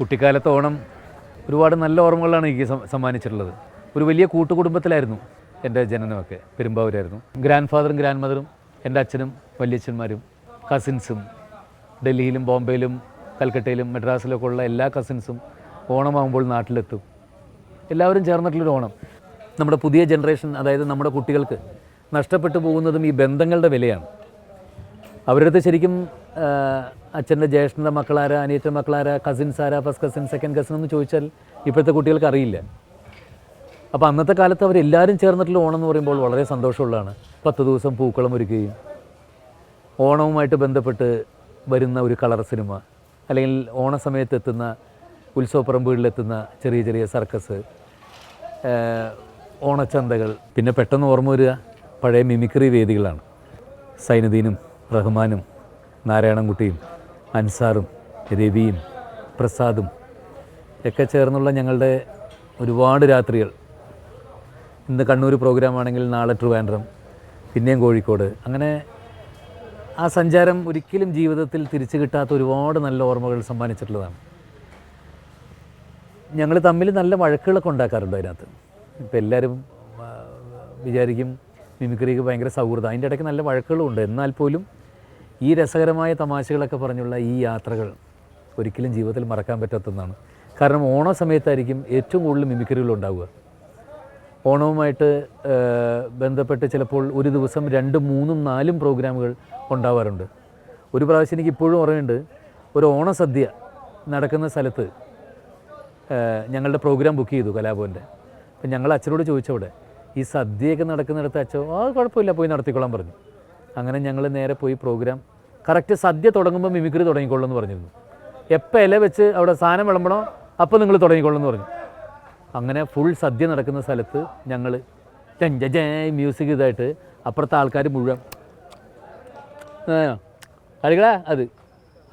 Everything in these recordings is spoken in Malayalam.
കുട്ടിക്കാലത്ത് ഓണം ഒരുപാട് നല്ല ഓർമ്മകളാണ് എനിക്ക് സമ്മാനിച്ചിട്ടുള്ളത്. ഒരു വലിയ കൂട്ടുകുടുംബത്തിലായിരുന്നു എൻ്റെ ജനനമൊക്കെ. പെരുമ്പാവൂരായിരുന്നു. ഗ്രാൻഡ് ഫാദറും ഗ്രാൻഡ് മദറും എൻ്റെ അച്ഛനും വലിയച്ഛന്മാരും കസിൻസും ഡൽഹിയിലും ബോംബെയിലും കൽക്കട്ടയിലും മദ്രാസിലൊക്കെ ഉള്ള എല്ലാ കസിൻസും ഓണമാകുമ്പോൾ നാട്ടിലെത്തും. എല്ലാവരും ചേർന്നിട്ടുള്ളൊരു ഓണം. നമ്മുടെ പുതിയ ജനറേഷൻ, അതായത് നമ്മുടെ കുട്ടികൾക്ക് നഷ്ടപ്പെട്ടു പോകുന്നതും ഈ ബന്ധങ്ങളുടെ വിലയാണ്. അവരുടെ അടുത്ത് ശരിക്കും അച്ഛൻ്റെ ജ്യേഷ്ഠൻ്റെ മക്കളാരാ, അനിയൻ്റെ മക്കളാരാ, കസിൻസ് ആരാ, ഫസ്റ്റ് കസിൻ, സെക്കൻഡ് കസിൻ എന്ന് ചോദിച്ചാൽ ഇപ്പോഴത്തെ കുട്ടികൾക്ക് അറിയില്ല. അപ്പോൾ അന്നത്തെ കാലത്ത് അവരെല്ലാവരും ചേർന്നിട്ടുള്ള ഓണം എന്ന് പറയുമ്പോൾ വളരെ സന്തോഷമുള്ളതാണ്. 10 ദിവസം പൂക്കളം ഒരുക്കുകയും ഓണവുമായിട്ട് ബന്ധപ്പെട്ട് വരുന്ന ഒരു കളർ സിനിമ, അല്ലെങ്കിൽ ഓണസമയത്ത് എത്തുന്ന ഉത്സവപ്പറമ്പുകളിലെത്തുന്ന ചെറിയ ചെറിയ സർക്കസ്, ഓണച്ചന്തകൾ. പിന്നെ പെട്ടെന്ന് ഓർമ്മ വരിക പഴയ മിമിക്രി വേദികളാണ്. സൈനുദ്ദീനും റഹ്മാനും നാരായണൻകുട്ടിയും അൻസാറും രവിയും പ്രസാദും ഒക്കെ ചേർന്നുള്ള ഞങ്ങളുടെ ഒരുപാട് രാത്രികൾ. ഇന്ന് കണ്ണൂർ പ്രോഗ്രാമാണെങ്കിൽ നാളെ ട്രിവാൻഡ്രം, പിന്നെയും കോഴിക്കോട്. അങ്ങനെ ആ സഞ്ചാരം ഒരിക്കലും ജീവിതത്തിൽ തിരിച്ചു കിട്ടാത്ത ഒരുപാട് നല്ല ഓർമ്മകൾ സമ്മാനിച്ചിട്ടുള്ളതാണ്. ഞങ്ങൾ തമ്മിൽ നല്ല വഴക്കുകളൊക്കെ ഉണ്ടാക്കാറുണ്ട് അതിനകത്ത്. ഇപ്പോൾ എല്ലാവരും വിചാരിക്കും മിമിക്രിക്ക് ഭയങ്കര സൗഹൃദം. അതിൻ്റെ ഇടയ്ക്ക് നല്ല വഴക്കുകളുണ്ട്. എന്നാൽ പോലും ഈ രസകരമായ തമാശകളൊക്കെ പറഞ്ഞുള്ള ഈ യാത്രകൾ ഒരിക്കലും ജീവിതത്തിൽ മറക്കാൻ പറ്റാത്തതാണ്. കാരണം ഓണ സമയത്തായിരിക്കും ഏറ്റവും കൂടുതൽ മിമിക്രികളുണ്ടാവുക. ഓണവുമായിട്ട് ബന്ധപ്പെട്ട് ചിലപ്പോൾ ഒരു ദിവസം 2, 3, 4 പ്രോഗ്രാമുകൾ ഉണ്ടാവാറുണ്ട്. ഒരു പ്രാവശ്യം എനിക്ക് ഇപ്പോഴും ഓർമ്മയുണ്ട്, ഒരു ഓണസദ്യ നടക്കുന്ന സ്ഥലത്ത് ഞങ്ങളുടെ പ്രോഗ്രാം ബുക്ക് ചെയ്തു കലാഭവൻ്റെ. അപ്പം ഞങ്ങൾ അച്ഛനോട് ചോദിച്ചവിടെ, ഈ സദ്യയൊക്കെ നടക്കുന്നിടത്ത് അച്ഛൻ കുഴപ്പമില്ല പോയി നടത്തിക്കൊള്ളാൻ പറഞ്ഞു. അങ്ങനെ ഞങ്ങൾ നേരെ പോയി പ്രോഗ്രാം കറക്റ്റ് സദ്യ തുടങ്ങുമ്പോൾ മിമിക്രി തുടങ്ങിക്കൊള്ളൂ എന്ന് പറഞ്ഞിരുന്നു. എപ്പോൾ ഇല വെച്ച് അവിടെ സാധനം വിളമ്പണോ അപ്പോൾ നിങ്ങൾ തുടങ്ങിക്കൊള്ളൂ എന്ന് പറഞ്ഞു. അങ്ങനെ ഫുൾ സദ്യ നടക്കുന്ന സ്ഥലത്ത് ഞങ്ങൾ മ്യൂസിക് ഇതായിട്ട് അപ്പുറത്തെ ആൾക്കാർ മുഴുവൻ കളികളാ അത്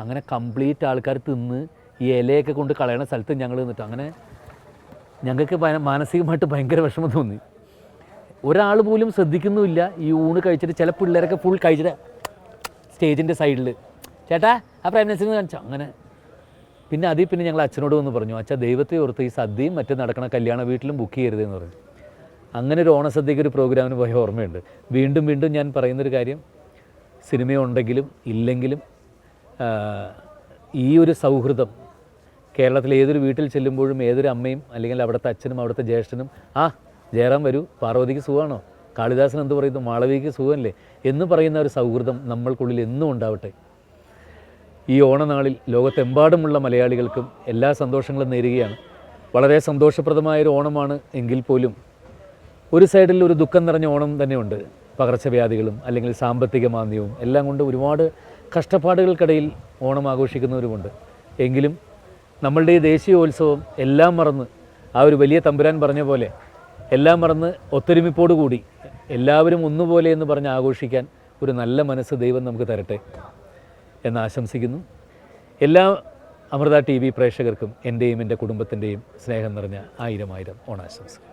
അങ്ങനെ കംപ്ലീറ്റ് ആൾക്കാർ തിന്ന് ഈ ഇലയൊക്കെ കൊണ്ട് കളയണ സ്ഥലത്ത് ഞങ്ങൾ നിന്നിട്ട് അങ്ങനെ ഞങ്ങൾക്ക് മാനസികമായിട്ട് ഭയങ്കര വിഷമം തോന്നി. ഒരാൾ പോലും ശ്രദ്ധിക്കുന്നുമില്ല. ഈ ഊണ് കഴിച്ചിട്ട് ചില പിള്ളേരൊക്കെ ഫുൾ കഴിച്ചിട്ട് സ്റ്റേജിൻ്റെ സൈഡിൽ ചേട്ടാ ആ പ്രൈം കാണിച്ചു. അങ്ങനെ പിന്നെ ഞങ്ങൾ അച്ഛനോട് വന്ന് പറഞ്ഞു, അച്ഛാ ദൈവത്തെ ഓർത്ത് ഈ സദ്യയും മറ്റും നടക്കണ കല്യാണ വീട്ടിലും ബുക്ക് ചെയ്യരുതെന്ന് പറഞ്ഞു. അങ്ങനെ ഒരു ഓണസദ്യക്ക് ഒരു പ്രോഗ്രാമിന് പോയ ഓർമ്മയുണ്ട്. വീണ്ടും ഞാൻ പറയുന്നൊരു കാര്യം, സിനിമയുണ്ടെങ്കിലും ഇല്ലെങ്കിലും ഈ ഒരു സൗഹൃദം കേരളത്തിലെ ഏതൊരു വീട്ടിൽ ചെല്ലുമ്പോഴും ഏതൊരു അമ്മയും അല്ലെങ്കിൽ അവിടുത്തെ അച്ഛനും അവിടുത്തെ ജ്യേഷ്ഠനും ജയറാം വരൂ, പാർവതിക്ക് സുഖമാണോ, കാളിദാസൻ എന്ത് പറയുന്നു, മാളവിക്ക് സുഖമല്ലേ എന്ന് പറയുന്ന ഒരു സൗഹൃദം നമ്മൾക്കുള്ളിൽ എന്നും ഉണ്ടാവട്ടെ. ഈ ഓണനാളിൽ ലോകത്തെമ്പാടുമുള്ള മലയാളികൾക്കും എല്ലാ സന്തോഷങ്ങളും നേരുകയാണ്. വളരെ സന്തോഷപ്രദമായൊരു ഓണമാണ് എങ്കിൽ പോലും ഒരു സൈഡിൽ ഒരു ദുഃഖം നിറഞ്ഞ ഓണം തന്നെയുണ്ട്. പകർച്ചവ്യാധികളും അല്ലെങ്കിൽ സാമ്പത്തിക മാന്ദ്യവും എല്ലാം കൊണ്ട് ഒരുപാട് കഷ്ടപ്പാടുകൾക്കിടയിൽ ഓണം ആഘോഷിക്കുന്നവരുമുണ്ട്. എങ്കിലും നമ്മളുടെ ഈ ദേശീയോത്സവം എല്ലാം മറന്ന്, ആ ഒരു വലിയ തമ്പുരാൻ പറഞ്ഞ പോലെ എല്ലാം മറന്ന് ഒത്തൊരുമിപ്പോടു കൂടി എല്ലാവരും ഒന്നുപോലെ എന്ന് പറഞ്ഞ് ആഘോഷിക്കാൻ ഒരു നല്ല മനസ്സ് ദൈവം നമുക്ക് തരട്ടെ എന്ന് ആശംസിക്കുന്നു. എല്ലാ അമൃത TV പ്രേക്ഷകർക്കും എൻ്റെയും എൻ്റെ കുടുംബത്തിൻ്റെയും സ്നേഹം നിറഞ്ഞ 1000 ഓണാശംസകൾ.